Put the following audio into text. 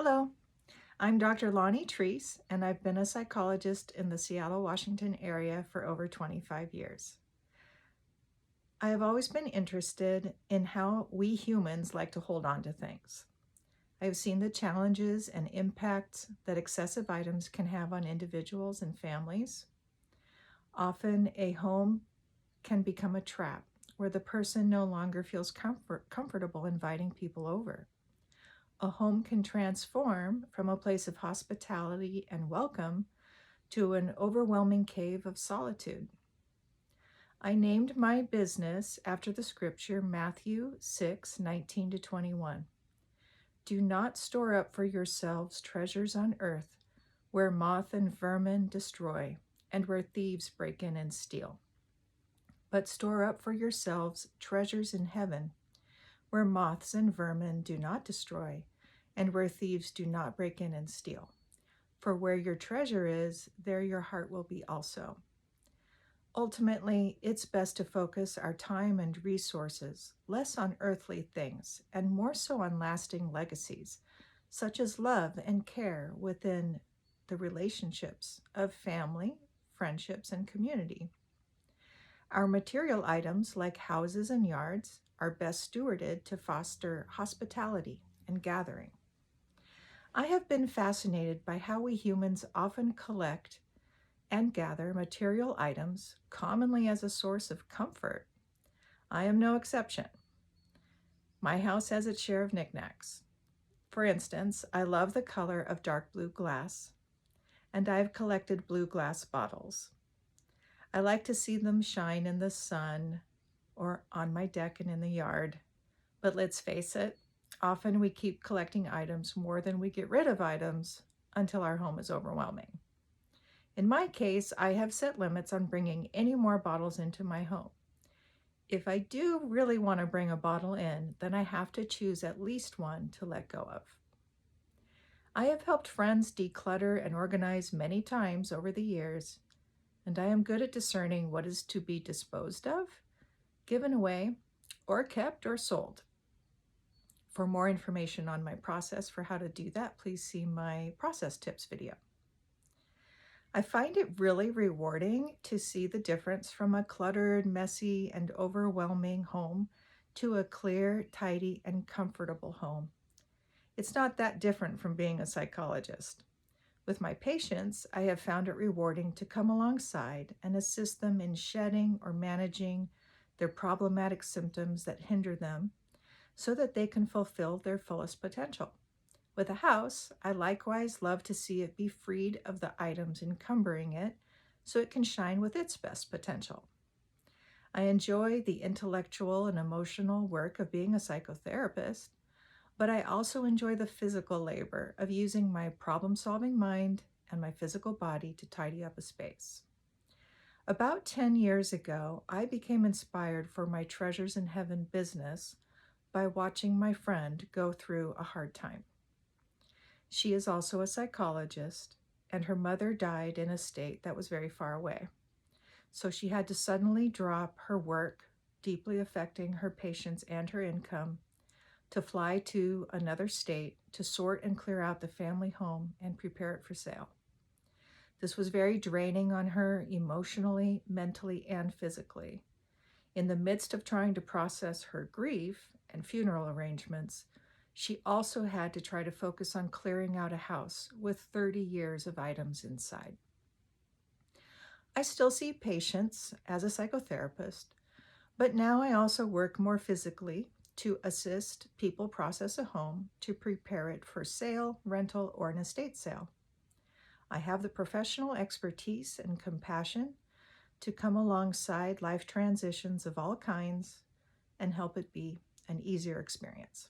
Hello, I'm Dr. Launi Treece, and I've been a psychologist in the Seattle, Washington area for over 25 years. I have always been interested in how we humans like to hold on to things. I have seen the challenges and impacts that excessive items can have on individuals and families. Often, a home can become a trap where the person no longer feels comfortable inviting people over. A home can transform from a place of hospitality and welcome to an overwhelming cave of solitude. I named my business after the scripture Matthew 6:19-21. Do not store up for yourselves treasures on earth where moth and vermin destroy and where thieves break in and steal. But store up for yourselves treasures in heaven where moths and vermin do not destroy and where thieves do not break in and steal. For where your treasure is, there your heart will be also. Ultimately, it's best to focus our time and resources less on earthly things and more so on lasting legacies, such as love and care within the relationships of family, friendships, and community. Our material items, like houses and yards, are best stewarded to foster hospitality and gathering. I have been fascinated by how we humans often collect and gather material items, commonly as a source of comfort. I am no exception. My house has its share of knickknacks. For instance, I love the color of dark blue glass, and I've collected blue glass bottles. I like to see them shine in the sun or on my deck and in the yard. But let's face it, often we keep collecting items more than we get rid of items until our home is overwhelming. In my case, I have set limits on bringing any more bottles into my home. If I do really want to bring a bottle in, then I have to choose at least one to let go of. I have helped friends declutter and organize many times over the years, and I am good at discerning what is to be disposed of, given away, or kept or sold. For more information on my process for how to do that, please see my process tips video. I find it really rewarding to see the difference from a cluttered, messy, and overwhelming home to a clear, tidy, and comfortable home. It's not that different from being a psychologist. With my patients, I have found it rewarding to come alongside and assist them in shedding or managing their problematic symptoms that hinder them so that they can fulfill their fullest potential. With a house, I likewise love to see it be freed of the items encumbering it so it can shine with its best potential. I enjoy the intellectual and emotional work of being a psychotherapist, but I also enjoy the physical labor of using my problem-solving mind and my physical body to tidy up a space. About 10 years ago, I became inspired for my Treasures in Heaven business by watching my friend go through a hard time. She is also a psychologist, and her mother died in a state that was very far away. So she had to suddenly drop her work, deeply affecting her patients and her income, to fly to another state to sort and clear out the family home and prepare it for sale. This was very draining on her emotionally, mentally, and physically. In the midst of trying to process her grief and funeral arrangements, she also had to try to focus on clearing out a house with 30 years of items inside. I still see patients as a psychotherapist, but now I also work more physically to assist people process a home to prepare it for sale, rental, or an estate sale. I have the professional expertise and compassion to come alongside life transitions of all kinds and help it be an easier experience.